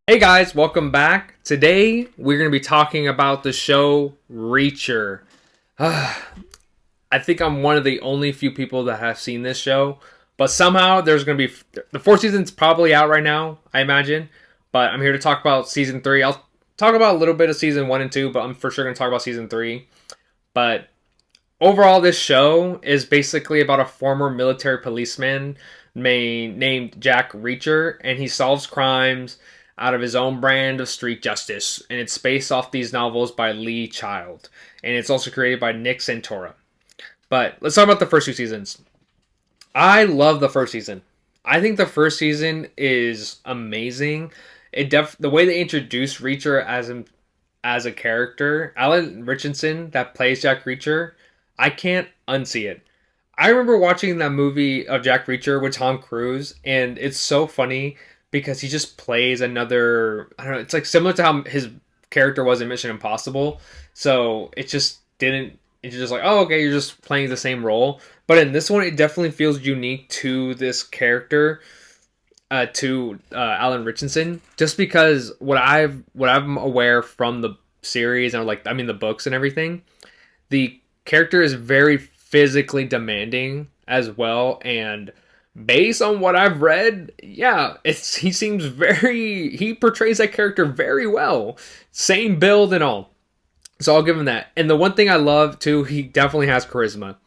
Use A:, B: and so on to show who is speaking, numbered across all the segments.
A: Hey guys, welcome back. Today we're going to be talking about the show Reacher. I think I'm one of the only few people that have seen this show, but somehow there's going to be the fourth season's probably out right now, I imagine. But I'm here to talk about season three. I'll talk about a little bit of season one and two, but I'm for sure going to talk about season three. But overall, this show is basically about a former military policeman named Jack Reacher, and he solves crimes out of his own brand of street justice. And it's based off these novels by Lee Child, and it's also created by Nick Santora. But let's talk about the first two seasons. I love the first season. I think the first season is amazing. The way they introduced Reacher as a character, Alan Richardson that plays Jack Reacher, I can't unsee it. I remember watching that movie of Jack Reacher with Tom Cruise, and it's so funny because he just plays another. I don't know. It's like similar to how his character was in Mission Impossible. So it just didn't. It's just like, oh, okay, you're just playing the same role. But in this one, it definitely feels unique to this character, to Alan Richardson, just because what I'm aware from the series and the books and everything, the character is very physically demanding as well, and based on what I've read, yeah, he portrays that character very well. Same build and all. So I'll give him that. And the one thing I love too, he definitely has charisma.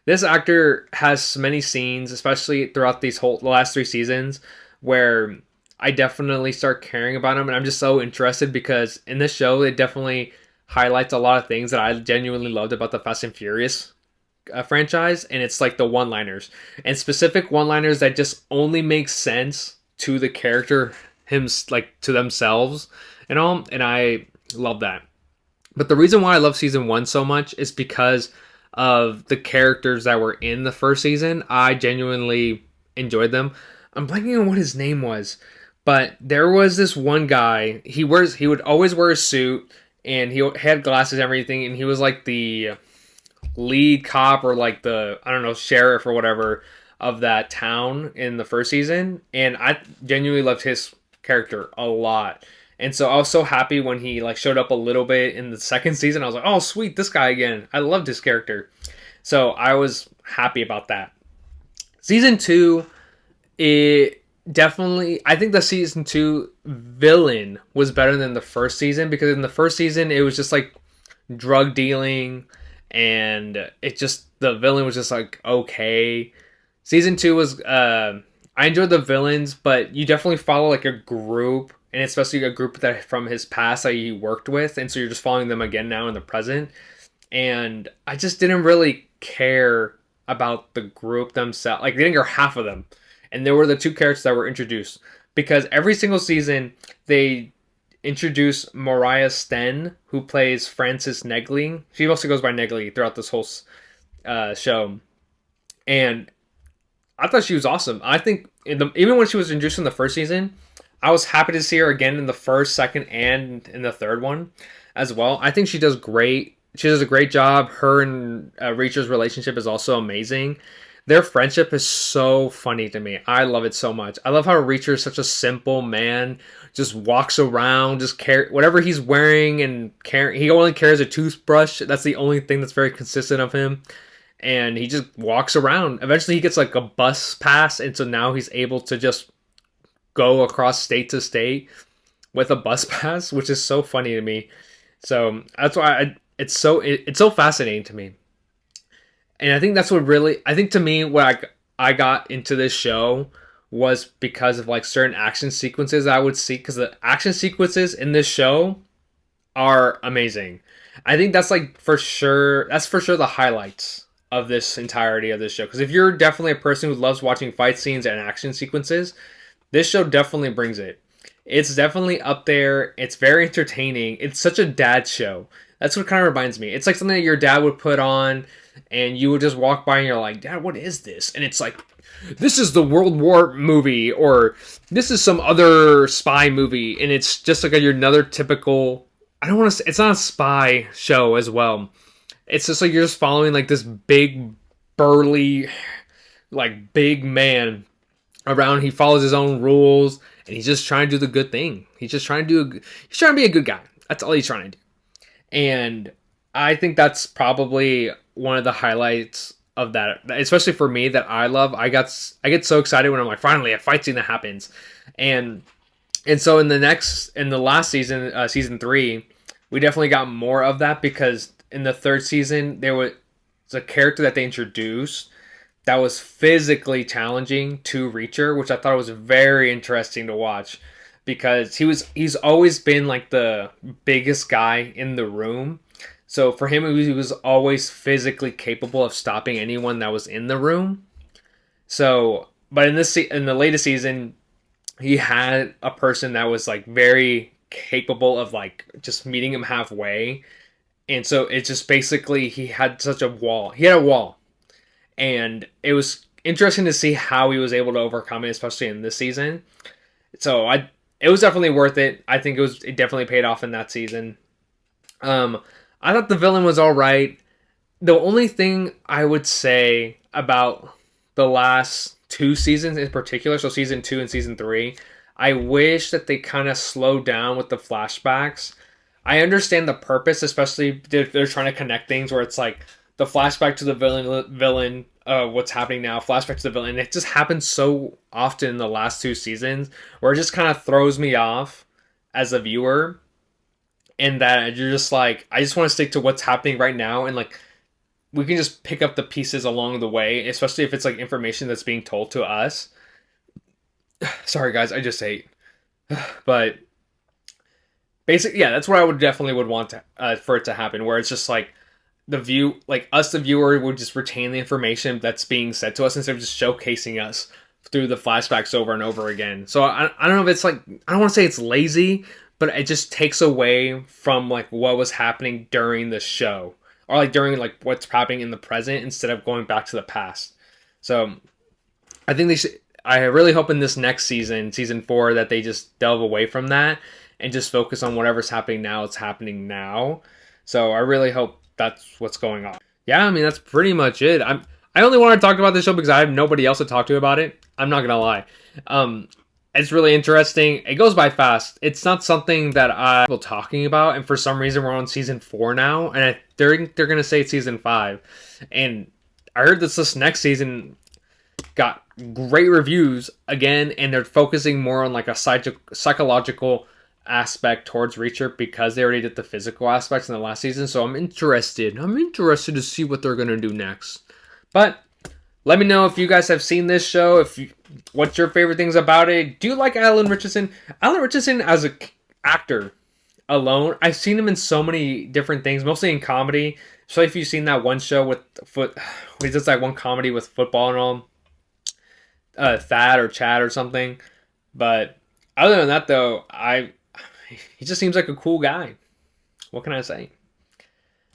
A: This actor has many scenes, especially throughout the last three seasons, where I definitely start caring about him, and I'm just so interested because in this show it definitely highlights a lot of things that I genuinely loved about the Fast and Furious franchise, and it's like the one-liners and specific one-liners that just only make sense to the character him like to themselves and all, and I love that. But the reason why I love season one so much is because of the characters that were in the first season. I genuinely enjoyed them. I'm blanking on what his name was, but there was this one guy. He would always wear a suit, and he had glasses and everything, and he was like the lead cop or like the, I don't know, sheriff or whatever of that town in the first season, and I genuinely loved his character a lot. And so I was so happy when he like showed up a little bit in the second season. I was like, "Oh, sweet, this guy again." I loved his character. So I was happy about that. Season 2, it definitely, I think the season 2 villain was better than the first season, because in the first season it was just like drug dealing, and the villain was just like okay. Season 2 was I enjoyed the villains, but you definitely follow like a group, and especially a group that from his past that he worked with, and so you're just following them again now in the present. And I just didn't really care about the group themselves. Like, they didn't care half of them, and there were the two characters that were introduced, because every single season they introduce Mariah Sten, who plays Frances Negley. She also goes by Negley throughout this whole show, and I thought she was awesome. I think even when she was introduced in the first season, I was happy to see her again in the first, second, and in the third one as well. I think she does great. She does a great job. Her and Reacher's relationship is also amazing. Their friendship is so funny to me. I love it so much. I love how Reacher is such a simple man, just walks around, just care whatever he's wearing, and he only carries a toothbrush. That's the only thing that's very consistent of him. And he just walks around. Eventually he gets like a bus pass, and so now he's able to just go across state to state with a bus pass, which is so funny to me. So that's why it's so fascinating to me. And I think that's what really, I think to me, what I got into this show was because of like certain action sequences I would see, because the action sequences in this show are amazing. I think that's for sure the highlights of this entirety of this show. Because if you're definitely a person who loves watching fight scenes and action sequences, this show definitely brings it. It's definitely up there. It's very entertaining. It's such a dad show. That's what kind of reminds me. It's like something that your dad would put on, and you would just walk by and you're like, "Dad, what is this?" And it's like, "This is the World War movie," or "This is some other spy movie." And it's just like another typical, I don't want to say, it's not a spy show as well. It's just like you're just following like this big, burly, like big man around. He follows his own rules, and he's just trying to do the good thing. He's just trying to he's trying to be a good guy. That's all he's trying to do. And I think that's probably one of the highlights of that, especially for me, that I love. I get so excited when I'm like, finally a fight scene that happens. And so in the last season, season 3, we definitely got more of that, because in the 3rd season there was a character that they introduced that was physically challenging to Reacher, which I thought was very interesting to watch, because he's always been like the biggest guy in the room. So for him, he was always physically capable of stopping anyone that was in the room. So, but in the latest season, he had a person that was like very capable of like just meeting him halfway. And so it just basically, he had such a wall. He had a wall. And it was interesting to see how he was able to overcome it, especially in this season. So it was definitely worth it. I think it definitely paid off in that season. I thought the villain was all right. The only thing I would say about the last 2 seasons in particular, so season 2 and season 3, I wish that they kind of slowed down with the flashbacks. I understand the purpose, especially if they're trying to connect things where it's like the flashback to the villain, what's happening now, flashback to the villain. It just happens so often in the last 2 seasons where it just kind of throws me off as a viewer. And that you're just like, I just want to stick to what's happening right now, and like we can just pick up the pieces along the way, especially if it's like information that's being told to us. Sorry guys, I just ate. But basically, yeah, that's what I would want to, for it to happen, where it's just like the viewer would just retain the information that's being said to us instead of just showcasing us through the flashbacks over and over again. So I don't know if it's like, I don't want to say it's lazy, but it just takes away from like what was happening during the show, or like during like what's happening in the present, instead of going back to the past. So I think they should. I really hope in this next season, season 4, that they just delve away from that and just focus on whatever's happening now. It's happening now. So I really hope that's what's going on. Yeah, I mean, that's pretty much it. I only want to talk about this show because I have nobody else to talk to about it. I'm not gonna lie. It's really interesting. It goes by fast. It's not something that I'm talking about, and for some reason we're on season 4 now, and they're gonna say it's season 5. And I heard this next season got great reviews again, and they're focusing more on like a psychological aspect towards Reacher, because they already did the physical aspects in the last season. So I'm interested to see what they're gonna do next. But let me know if you guys have seen this show. What's your favorite things about it? Do you like Alan Richardson? Alan Richardson as an actor alone, I've seen him in so many different things, mostly in comedy. So if you've seen that one show with he does that one comedy with football and all, Thad or Chad or something. But other than that, though, he just seems like a cool guy. What can I say?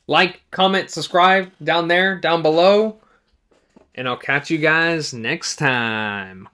A: Like, comment, subscribe down below. And I'll catch you guys next time.